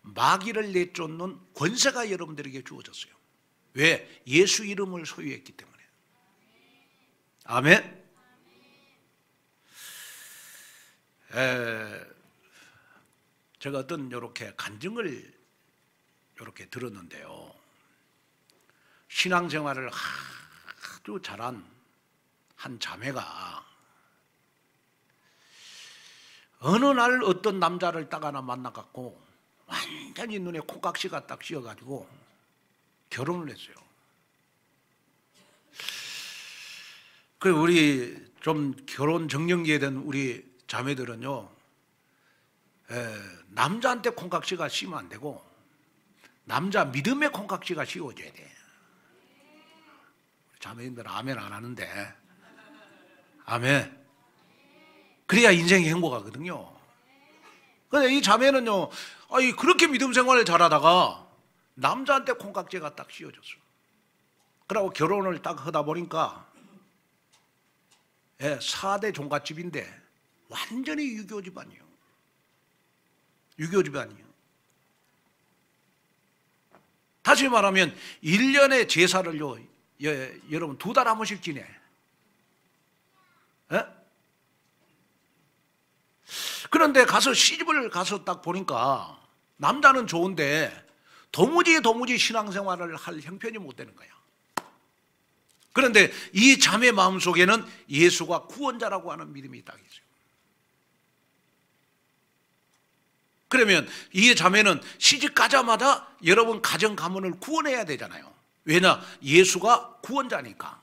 A: 마귀를 내쫓는 권세가 여러분들에게 주어졌어요. 왜? 예수 이름을 소유했기 때문에. 아멘. 제가 어떤 이렇게 간증을 이렇게 들었는데요. 신앙생활을 아주 잘한 한 자매가 어느 날 어떤 남자를 딱 하나 만나갖고 완전히 눈에 콩깍지가 딱 씌어가지고 결혼을 했어요. 그 우리 좀 결혼 정년기에 된 우리 자매들은요, 남자한테 콩깍지가 씌면 안 되고 남자 믿음의 콩깍지가 씌워져야 돼. 자매님들 아멘 안 하는데 아멘. 그래야 인생이 행복하거든요. 근데 이 자매는요, 그렇게 믿음 생활을 잘하다가 남자한테 콩깍지가 딱 씌워졌어. 그러고 결혼을 딱 하다 보니까 4대 종갓집인데 완전히 유교 집안이에요. 유교 집안이에요. 다시 말하면 1년에 제사를요, 여러분 2달 한 번씩 지내. 그런데 가서 시집을 가서 딱 보니까 남자는 좋은데 도무지 신앙생활을 할 형편이 못 되는 거야. 그런데 이 자매 마음속에는 예수가 구원자라고 하는 믿음이 딱 있어요. 그러면 이 자매는 시집 가자마자 여러분 가정 가문을 구원해야 되잖아요. 왜냐? 예수가 구원자니까.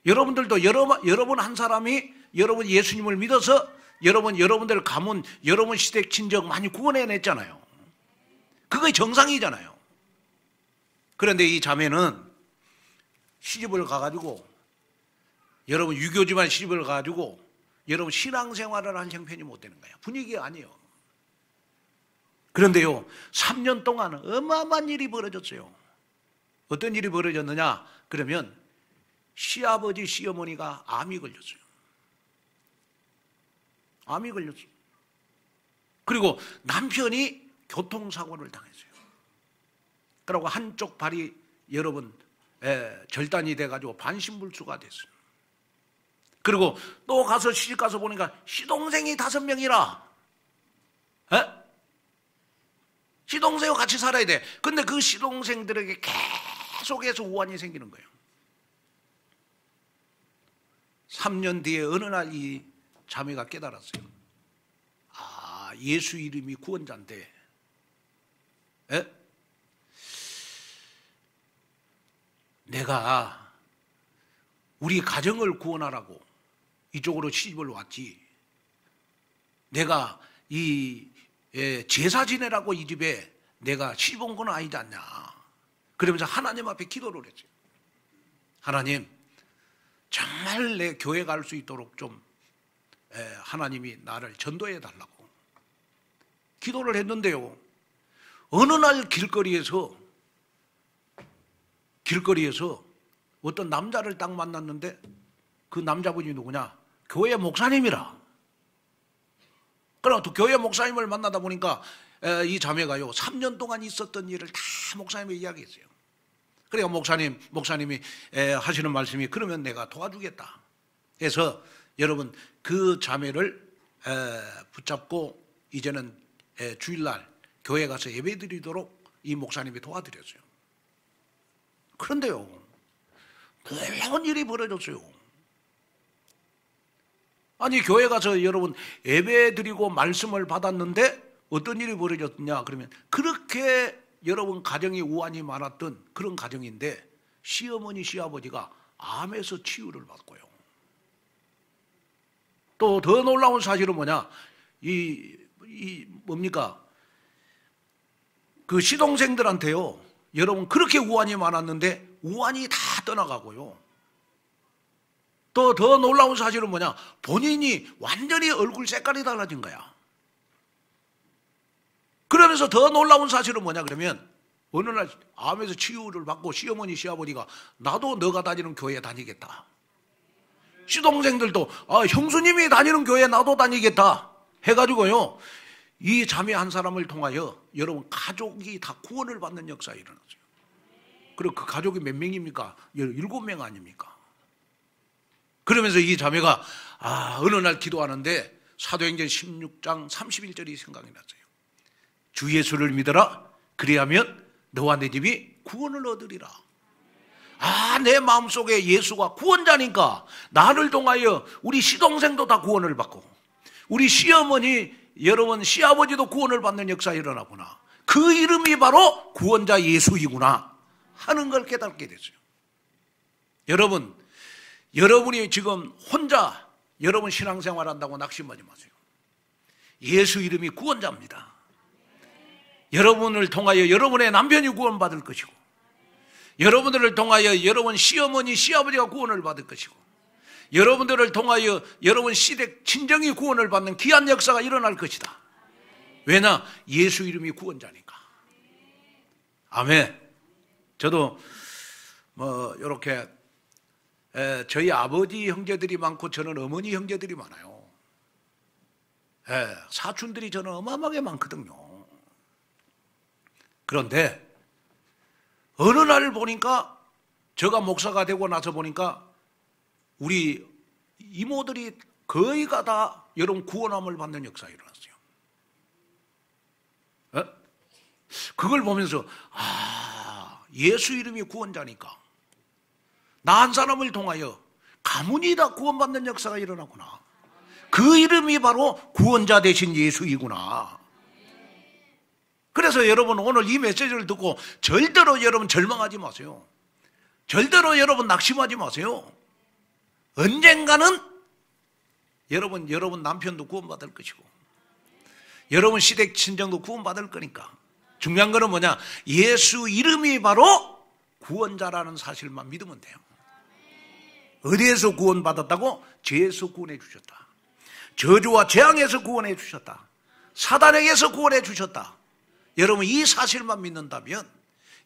A: 여러분들도 여러분 한 사람이 여러분 예수님을 믿어서 여러분들 가문, 여러분 시댁 친정 많이 구원해냈잖아요. 그게 정상이잖아요. 그런데 이 자매는 시집을 가가지고 여러분 유교 집안 시집을 가가지고 여러분 신앙생활을 할 형편이 못 되는 거예요. 분위기가 아니에요. 그런데요 3년 동안 어마어마한 일이 벌어졌어요. 어떤 일이 벌어졌느냐 그러면 시아버지 시어머니가 암이 걸렸어요. 암이 걸렸어요. 그리고 남편이 교통사고를 당했어요. 그리고 한쪽 발이 여러분 절단이 돼가지고 반신불수가 됐어요. 그리고 또 가서 시집 가서 보니까 시동생이 5명이라. 시동생과 같이 살아야 돼. 근데 그 시동생들에게 계속해서 우환이 생기는 거예요. 3년 뒤에 어느 날 이 자매가 깨달았어요. 아, 예수 이름이 구원자인데 내가 우리 가정을 구원하라고 이쪽으로 시집을 왔지, 내가 이 제사 지내라고 이 집에 내가 시집 온 건 아니지 않냐. 그러면서 하나님 앞에 기도를 했어요. 하나님, 정말 내 교회 갈 수 있도록 좀 하나님이 나를 전도해 달라고 기도를 했는데요, 어느 날 길거리에서 어떤 남자를 딱 만났는데, 그 남자분이 누구냐? 교회 목사님이라. 그럼 또 교회 목사님을 만나다 보니까 이 자매가요 3년 동안 있었던 일을 다 목사님이 이야기했어요. 그러니까 목사님이 하시는 말씀이, 그러면 내가 도와주겠다 해서 여러분 그 자매를 붙잡고 이제는 주일날 교회 가서 예배 드리도록 이 목사님이 도와드렸어요. 그런데요, 놀라운 일이 벌어졌어요. 아니, 교회 가서 여러분 예배 드리고 말씀을 받았는데 어떤 일이 벌어졌냐 그러면, 그렇게 여러분 가정이 우환이 많았던 그런 가정인데 시어머니 시아버지가 암에서 치유를 받고요. 또 더 놀라운 사실은 뭐냐, 뭡니까, 그 시동생들한테요 여러분 그렇게 우환이 많았는데 우환이 다 떠나가고요. 또 더 놀라운 사실은 뭐냐, 본인이 완전히 얼굴 색깔이 달라진 거야. 그러면서 더 놀라운 사실은 뭐냐 그러면, 어느 날 암에서 치유를 받고 시어머니 시아버지가 나도 너가 다니는 교회에 다니겠다, 시동생들도 형수님이 다니는 교회에 나도 다니겠다 해가지고요, 이 자매 한 사람을 통하여 여러분 가족이 다 구원을 받는 역사가 일어났어요. 그리고 그 가족이 몇 명입니까? 7명 아닙니까? 그러면서 이 자매가 어느 날 기도하는데 사도행전 16장 31절이 생각이 났어요. 주 예수를 믿어라, 그리하면 너와 내 집이 구원을 얻으리라. 내 마음속에 예수가 구원자니까 나를 통하여 우리 시동생도 다 구원을 받고 우리 시어머니 여러분 시아버지도 구원을 받는 역사가 일어나구나, 그 이름이 바로 구원자 예수이구나 하는 걸 깨닫게 됐어요. 여러분이 지금 혼자 여러분 신앙생활 한다고 낙심하지 마세요. 예수 이름이 구원자입니다. 여러분을 통하여 여러분의 남편이 구원받을 것이고, 여러분들을 통하여 여러분 시어머니 시아버지가 구원을 받을 것이고, 여러분들을 통하여 여러분 시댁 친정이 구원을 받는 귀한 역사가 일어날 것이다. 왜냐? 예수 이름이 구원자니까. 아멘. 저도 이렇게 저희 아버지 형제들이 많고 저는 어머니 형제들이 많아요. 사촌들이 저는 어마어마하게 많거든요. 그런데 어느 날 보니까, 제가 목사가 되고 나서 보니까 우리 이모들이 거의가 다 여러분 구원함을 받는 역사가 일어났어요. 그걸 보면서 예수 이름이 구원자니까 나 한 사람을 통하여 가문이 다 구원받는 역사가 일어나구나. 그 이름이 바로 구원자 되신 예수이구나. 그래서 여러분 오늘 이 메시지를 듣고 절대로 여러분 절망하지 마세요. 절대로 여러분 낙심하지 마세요. 언젠가는 여러분 남편도 구원받을 것이고 여러분 시댁 친정도 구원받을 거니까, 중요한 거는 뭐냐, 예수 이름이 바로 구원자라는 사실만 믿으면 돼요. 어디에서 구원받았다고? 죄에서 구원해 주셨다, 저주와 재앙에서 구원해 주셨다, 사단에게서 구원해 주셨다. 여러분 이 사실만 믿는다면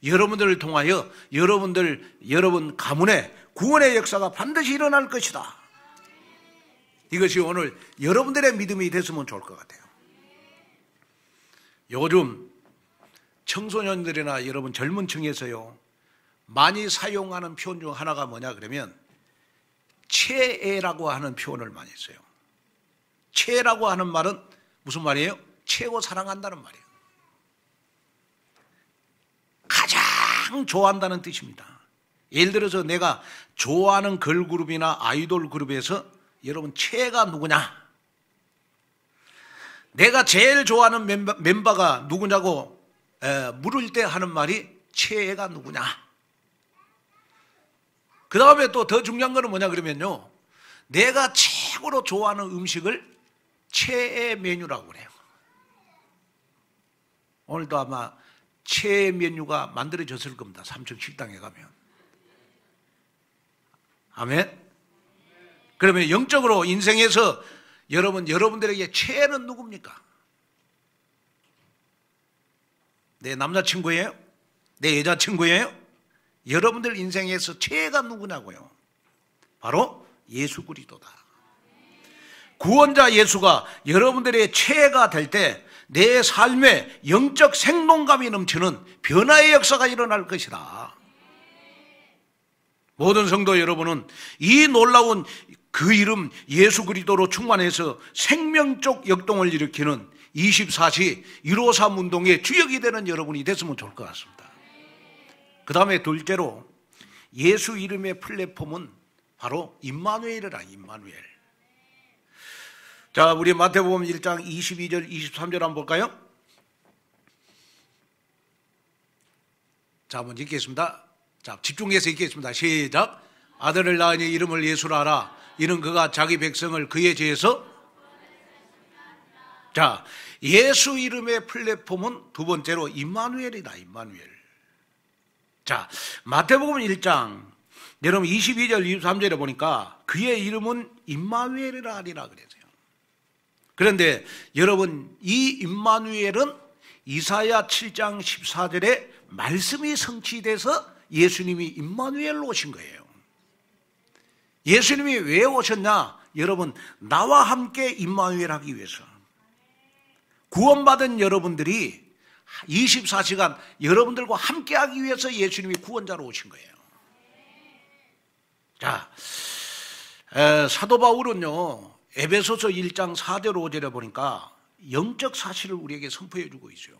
A: 여러분들을 통하여 여러분 가문에 구원의 역사가 반드시 일어날 것이다. 이것이 오늘 여러분들의 믿음이 됐으면 좋을 것 같아요. 요즘 청소년들이나 여러분 젊은 층에서요 많이 사용하는 표현 중 하나가 뭐냐 그러면 최애라고 하는 표현을 많이 써요. 최애라고 하는 말은 무슨 말이에요? 최고 사랑한다는 말이에요. 가장 좋아한다는 뜻입니다. 예를 들어서 내가 좋아하는 걸그룹이나 아이돌 그룹에서 여러분 최애가 누구냐, 내가 제일 좋아하는 멤버가 누구냐고 물을 때 하는 말이 최애가 누구냐. 그 다음에 또 더 중요한 거는 뭐냐 그러면요, 내가 최고로 좋아하는 음식을 최애 메뉴라고 그래요. 오늘도 아마 최애 메뉴가 만들어졌을 겁니다. 삼층 식당에 가면. 아멘. 그러면 영적으로 인생에서 여러분들에게 최애는 누굽니까? 내 남자친구예요? 내 여자친구예요? 여러분들 인생에서 최애가 누구냐고요? 바로 예수 그리스도다. 구원자 예수가 여러분들의 최애가 될 때 내 삶에 영적 생동감이 넘치는 변화의 역사가 일어날 것이다. 모든 성도 여러분은 이 놀라운 그 이름 예수 그리스도로 충만해서 생명적 역동을 일으키는 24시 153 운동의 주역이 되는 여러분이 됐으면 좋을 것 같습니다. 그 다음에 둘째로 예수 이름의 플랫폼은 바로 임마누엘이라. 임마누엘. 자, 우리 마태복음 1장 22절 23절 한번 볼까요? 자, 한번 읽겠습니다. 자, 집중해서 읽겠습니다. 시작. 아들을 낳으니 이름을 예수라 하라. 이는 그가 자기 백성을 그의 죄에서. 자, 예수 이름의 플랫폼은 두 번째로 임마누엘이다. 임마누엘. 자, 마태복음 1장 여러분 22절 23절에 보니까 그의 이름은 임마누엘이라 하리라 그랬어요. 그런데 여러분, 이 임마누엘은 이사야 7장 14절에 말씀이 성취돼서 예수님이 임마누엘로 오신 거예요. 예수님이 왜 오셨냐? 여러분, 나와 함께 임마누엘 하기 위해서. 구원받은 여러분들이 24시간 여러분들과 함께 하기 위해서 예수님이 구원자로 오신 거예요. 자, 사도 바울은요, 에베소서 1장 4절 5절에 보니까 영적 사실을 우리에게 선포해 주고 있어요.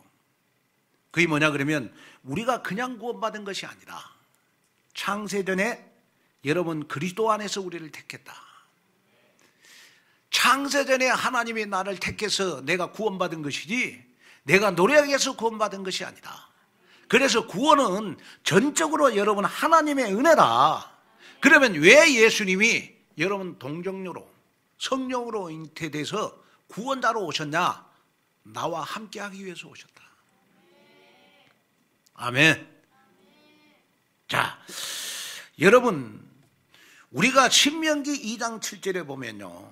A: 그게 뭐냐 그러면 우리가 그냥 구원받은 것이 아니라 창세전에 여러분 그리스도 안에서 우리를 택했다. 창세전에 하나님이 나를 택해서 내가 구원받은 것이지 내가 노력해서 구원받은 것이 아니다. 그래서 구원은 전적으로 여러분 하나님의 은혜다. 그러면 왜 예수님이 여러분 동정녀로 성령으로 잉태돼서 구원자로 오셨냐? 나와 함께하기 위해서 오셨다. 아멘. 자, 여러분, 우리가 신명기 2장 7절에 보면요,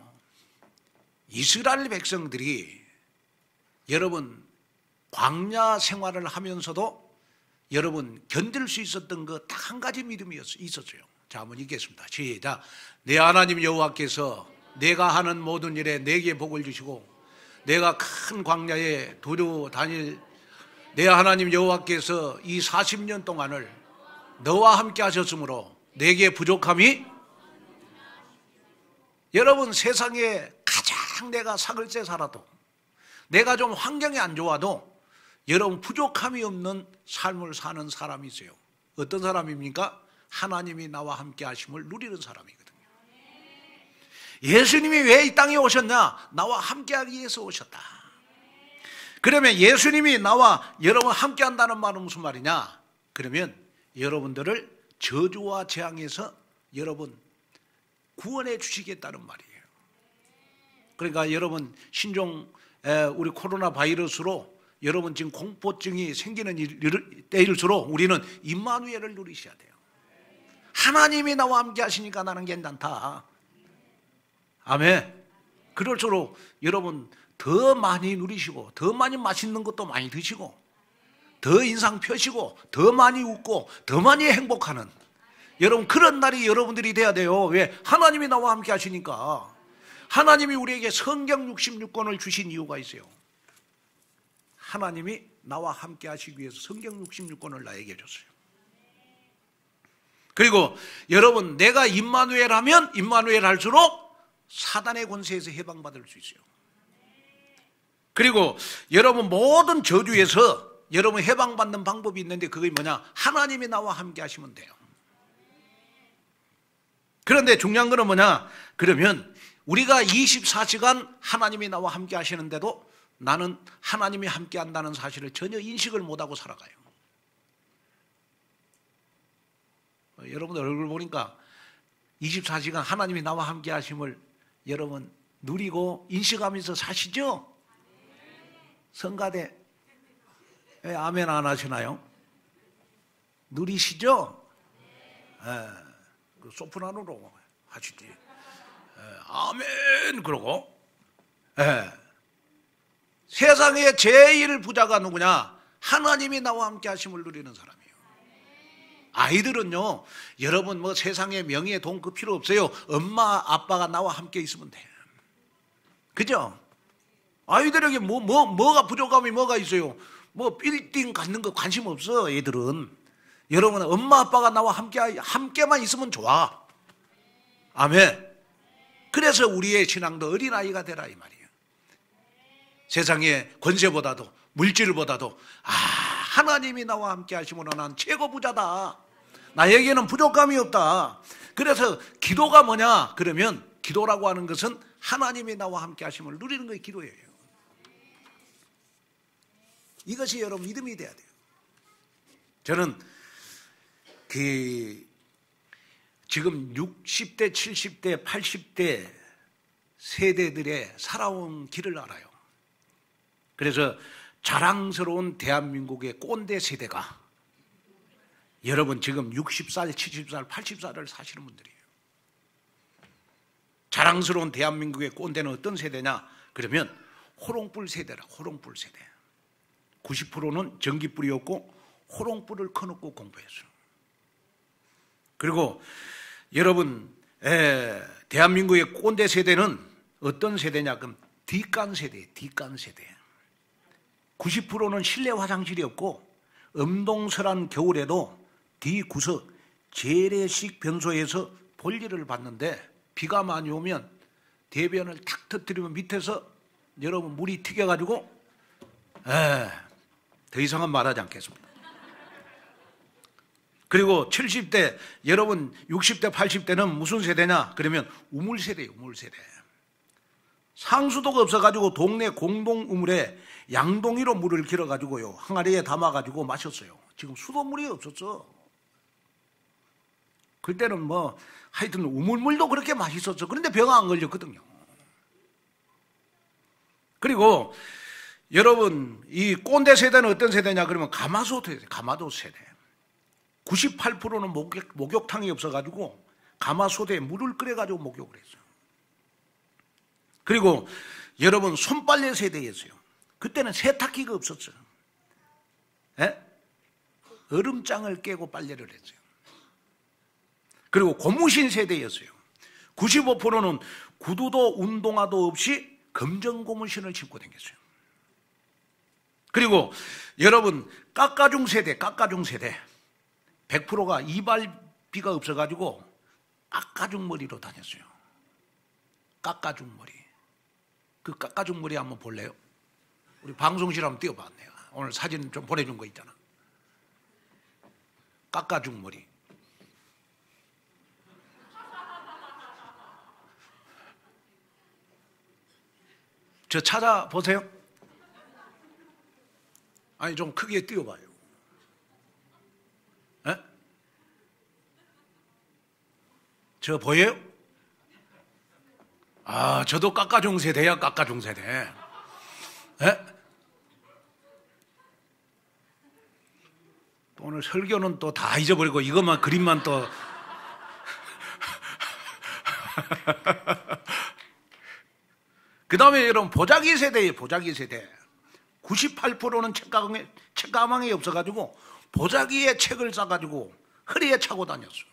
A: 이스라엘 백성들이 여러분 광야 생활을 하면서도 여러분 견딜 수 있었던 것 딱 한 가지 믿음이 있었어요. 자, 한번 읽겠습니다. 시작. 내 하나님 여호와께서 내가 하는 모든 일에 내게 복을 주시고 내가 큰 광야에 두루 다닐 내 하나님 여호와께서 이 40년 동안을 너와 함께 하셨으므로 내게 부족함이. 여러분, 세상에 가장 내가 사글세 살아도 내가 좀 환경이 안 좋아도 여러분 부족함이 없는 삶을 사는 사람이 있어요. 어떤 사람입니까? 하나님이 나와 함께 하심을 누리는 사람이거든요. 예수님이 왜 이 땅에 오셨냐? 나와 함께하기 위해서 오셨다. 그러면 예수님이 나와 여러분 함께한다는 말은 무슨 말이냐? 그러면 여러분들을 저주와 재앙에서 여러분 구원해 주시겠다는 말이에요. 그러니까 여러분 신종 우리 코로나 바이러스로 여러분 지금 공포증이 생기는 때일수록 우리는 임마누엘을 누리셔야 돼요. 하나님이 나와 함께 하시니까 나는 괜찮다. 아멘. 그럴수록 여러분 더 많이 누리시고 더 많이 맛있는 것도 많이 드시고 더 인상 펴시고 더 많이 웃고 더 많이 행복하는 여러분 그런 날이 여러분들이 돼야 돼요. 왜? 하나님이 나와 함께 하시니까. 하나님이 우리에게 성경 66권을 주신 이유가 있어요. 하나님이 나와 함께 하시기 위해서 성경 66권을 나에게 줬어요. 그리고 여러분 내가 임마누엘 하면 임마누엘 할수록 사단의 권세에서 해방받을 수 있어요. 그리고 여러분 모든 저주에서 여러분 해방받는 방법이 있는데 그게 뭐냐? 하나님이 나와 함께 하시면 돼요. 그런데 중요한 거는 뭐냐? 그러면 우리가 24시간 하나님이 나와 함께 하시는데도 나는 하나님이 함께 한다는 사실을 전혀 인식을 못하고 살아가요. 여러분들 얼굴 보니까 24시간 하나님이 나와 함께 하심을 여러분 누리고 인식하면서 사시죠? 성가대 왜 아멘 안 하시나요? 누리시죠? 예, 그 소프라노로 하시지. 예, 아멘 그러고. 예. 세상에 제일 부자가 누구냐? 하나님이 나와 함께 하심을 누리는 사람이에요. 아이들은요, 여러분 뭐 세상에 명예, 돈 그 필요 없어요. 엄마, 아빠가 나와 함께 있으면 돼요. 그죠? 아이들에게 뭐가 부족함이 뭐가 있어요? 뭐 빌딩 갖는 거 관심 없어, 애들은. 여러분은 엄마, 아빠가 나와 함께만 있으면 좋아. 아멘. 그래서 우리의 신앙도 어린아이가 되라 이 말이에요. 세상의 권세보다도 물질보다도 하나님이 나와 함께 하심으로 난 최고 부자다. 나에게는 부족함이 없다. 그래서 기도가 뭐냐? 그러면 기도라고 하는 것은 하나님이 나와 함께 하심을 누리는 것이 기도예요. 이것이 여러분 믿음이 돼야 돼요. 저는 지금 60대, 70대, 80대 세대들의 살아온 길을 알아요. 그래서 자랑스러운 대한민국의 꼰대 세대가 여러분 지금 60살, 70살, 80살을 사시는 분들이에요. 자랑스러운 대한민국의 꼰대는 어떤 세대냐? 그러면 호롱불 세대라. 호롱불 세대. 90%는 전기불이었고 호롱불을 커놓고 공부했어요. 그리고 여러분 대한민국의 꼰대 세대는 어떤 세대냐? 그럼 뒷간 세대, 뒷간 세대. 90%는 실내 화장실이 없고 엄동설한 겨울에도 뒤구석 재래식 변소에서 볼일을 봤는데 비가 많이 오면 대변을 탁 터뜨리면 밑에서 여러분 물이 튀겨가지고 더 이상은 말하지 않겠습니다. 그리고 70대 여러분 60대 80대는 무슨 세대냐? 그러면 우물세대예요. 우물세대. 상수도가 없어가지고 동네 공동 우물에 양동이로 물을 길어가지고요 항아리에 담아가지고 마셨어요. 지금 수돗물이 없었어. 그때는 뭐 하여튼 우물물도 그렇게 맛있었어. 그런데 병 안 걸렸거든요. 그리고 여러분 이 꼰대 세대는 어떤 세대냐? 그러면 가마솥 세대, 가마솥 세대. 98%는 목욕탕이 없어가지고 가마솥에 물을 끓여가지고 목욕을 했어요. 그리고 여러분 손빨래 세대였어요. 그때는 세탁기가 없었어요. 얼음장을 깨고 빨래를 했어요. 그리고 고무신 세대였어요. 95%는 구두도 운동화도 없이 검정 고무신을 신고 다녔어요. 그리고 여러분 깎아중 세대, 깎아중 세대 100%가 이발비가 없어가지고 깎아중 머리로 다녔어요. 깎아중 머리. 그 깎아중 머리 한번 볼래요? 우리 방송실 한번 띄워봐. 내가 오늘 사진 좀 보내준 거 있잖아. 깎아중 머리. 저 찾아보세요. 아니 좀 크게 띄워봐요. 에? 저 보여요? 저도 깎아중 세대야. 깎아중 세대. 에? 오늘 설교는 또 다 잊어버리고 이것만 그림만 또 그 다음에 여러분 보자기 세대예요. 보자기 세대. 98%는 책가방이 없어가지고 보자기에 책을 싸가지고 허리에 차고 다녔어요.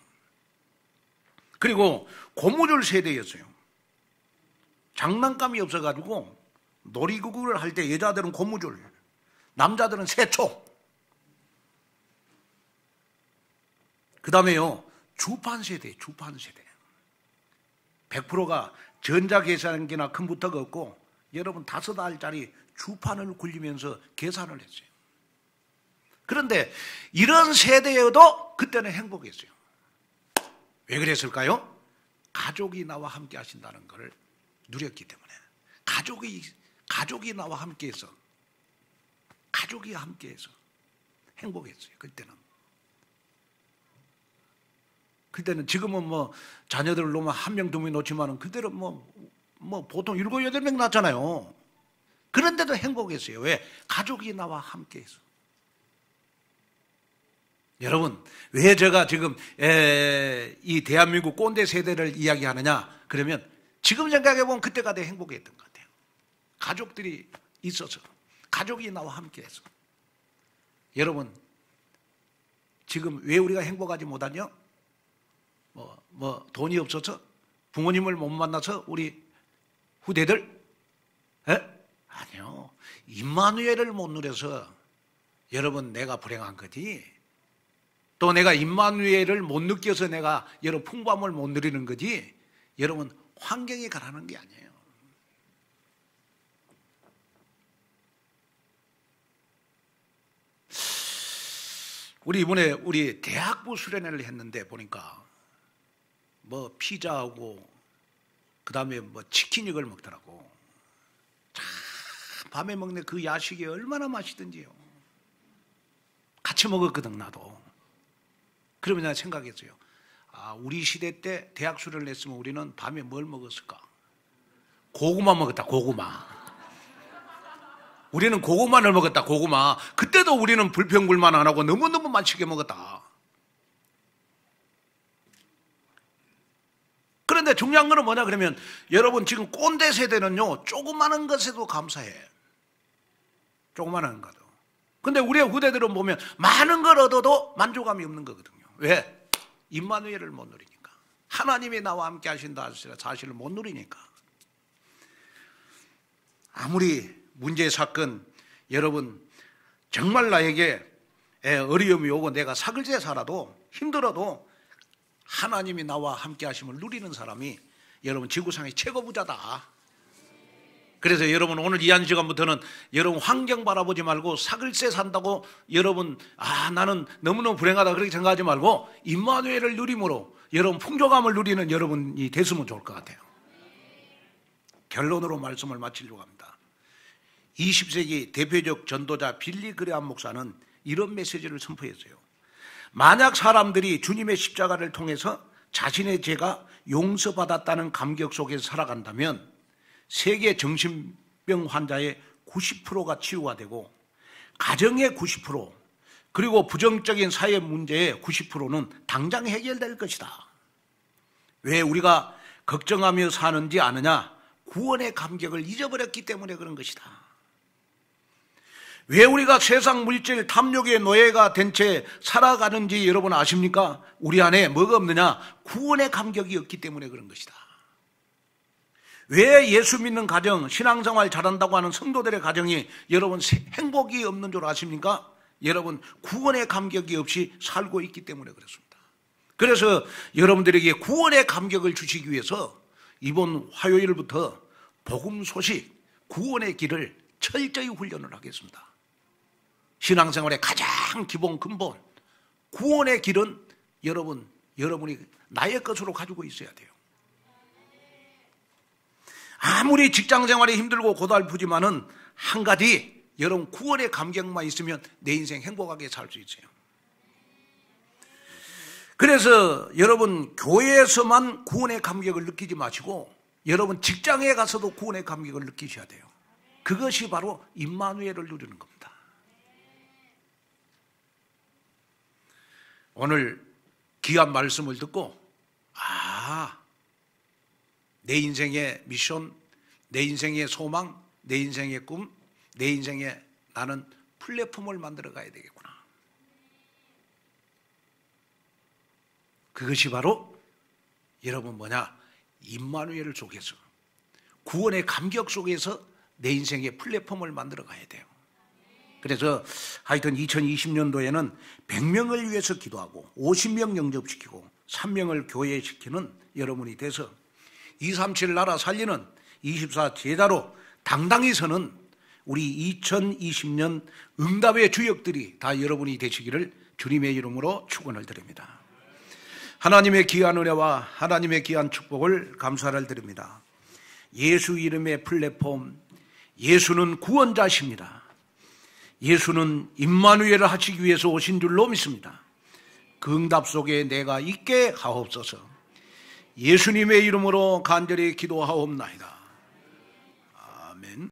A: 그리고 고무줄 세대였어요. 장난감이 없어가지고 놀이기구를 할 때 여자들은 고무줄, 남자들은 세초. 그 다음에요 주판 세대, 주판 세대. 100%가 전자계산기나 컴퓨터가 없고 여러분 5알짜리 주판을 굴리면서 계산을 했어요. 그런데 이런 세대여도 그때는 행복했어요. 왜 그랬을까요? 가족이 나와 함께 하신다는 걸 누렸기 때문에. 가족이 나와 함께해서 가족이 함께해서 행복했어요. 그때는. 그때는 지금은 뭐 자녀들 놓으면 한 명, 두 명 놓지만은 그때는 뭐 보통 7, 8명 낳잖아요. 그런데도 행복했어요. 왜? 가족이 나와 함께해서. 여러분, 왜 제가 지금 이 대한민국 꼰대 세대를 이야기하느냐? 그러면 지금 생각해보면 그때가 더 행복했던 것 같아요. 가족들이 있어서, 가족이 나와 함께해서. 여러분, 지금 왜 우리가 행복하지 못하냐? 돈이 없어서? 부모님을 못 만나서? 우리 후대들? 아니요. 임마누엘을 못 누려서 여러분 내가 불행한 거지. 또 내가 임마누엘을 못 느껴서 내가 여러분 풍부함을 못 누리는 거지. 여러분 환경이 가라는 게 아니에요. 우리 이번에 우리 대학부 수련회를 했는데 보니까 뭐 피자하고 그 다음에 뭐 치킨 이걸 먹더라고. 참 밤에 먹는 그 야식이 얼마나 맛있던지요. 같이 먹었거든 나도. 그러면 내가 생각했어요. 아, 우리 시대 때 대학 수련을 했으면 우리는 밤에 뭘 먹었을까? 고구마 먹었다. 고구마. 우리는 고구마를 먹었다. 고구마. 그때도 우리는 불평불만 안 하고 너무너무 맛있게 먹었다. 그런데 중요한 거는 뭐냐 그러면 여러분 지금 꼰대 세대는요 조그마한 것에도 감사해. 조그마한 것도. 근데 우리의 후대들은 보면 많은 걸 얻어도 만족감이 없는 거거든요. 왜? 임마누엘을 못 누리니까. 하나님이 나와 함께 하신다 사실을 못 누리니까. 아무리 문제 사건 여러분 정말 나에게 어려움이 오고 내가 사글세 살아도 힘들어도 하나님이 나와 함께 하심을 누리는 사람이 여러분 지구상의 최고 부자다. 그래서 여러분 오늘 이 한 시간부터는 여러분 환경 바라보지 말고 사글세 산다고 여러분 나는 너무너무 불행하다 그렇게 생각하지 말고 임마누엘을 누림으로 여러분 풍족함을 누리는 여러분이 됐으면 좋을 것 같아요. 결론으로 말씀을 마치려고 합니다. 20세기 대표적 전도자 빌리 그레함 목사는 이런 메시지를 선포했어요. 만약 사람들이 주님의 십자가를 통해서 자신의 죄가 용서받았다는 감격 속에서 살아간다면 세계 정신병 환자의 90%가 치유가 되고 가정의 90% 그리고 부정적인 사회 문제의 90%는 당장 해결될 것이다. 왜 우리가 걱정하며 사는지 아느냐? 구원의 감격을 잊어버렸기 때문에 그런 것이다. 왜 우리가 세상 물질 탐욕의 노예가 된 채 살아가는지 여러분 아십니까? 우리 안에 뭐가 없느냐? 구원의 감격이 없기 때문에 그런 것이다. 왜 예수 믿는 가정, 신앙생활 잘한다고 하는 성도들의 가정이 여러분 행복이 없는 줄 아십니까? 여러분 구원의 감격이 없이 살고 있기 때문에 그렇습니다. 그래서 여러분들에게 구원의 감격을 주시기 위해서 이번 화요일부터 복음 소식, 구원의 길을 철저히 훈련을 하겠습니다. 신앙생활의 가장 기본 근본, 구원의 길은 여러분이 나의 것으로 가지고 있어야 돼요. 아무리 직장생활이 힘들고 고달프지만은 한 가지 여러분 구원의 감격만 있으면 내 인생 행복하게 살 수 있어요. 그래서 여러분 교회에서만 구원의 감격을 느끼지 마시고 여러분 직장에 가서도 구원의 감격을 느끼셔야 돼요. 그것이 바로 임마누엘을 누리는 겁니다. 오늘 귀한 말씀을 듣고 내 인생의 미션, 내 인생의 소망, 내 인생의 꿈, 내 인생에 나는 플랫폼을 만들어 가야 되겠구나. 그것이 바로 여러분 임마누엘 속에서 구원의 감격 속에서 내 인생의 플랫폼을 만들어 가야 돼요. 그래서 하여튼 2020년도에는 100명을 위해서 기도하고 50명 영접시키고 3명을 교회시키는 여러분이 돼서 237 나라 살리는 24 제자로 당당히 서는 우리 2020년 응답의 주역들이 다 여러분이 되시기를 주님의 이름으로 축원을 드립니다. 하나님의 귀한 은혜와 하나님의 귀한 축복을 감사를 드립니다. 예수 이름의 플랫폼, 예수는 구원자십니다. 예수는 임마누엘을 하시기 위해서 오신 줄로 믿습니다. 그 응답 속에 내가 있게 하옵소서. 예수님의 이름으로 간절히 기도하옵나이다. 아멘.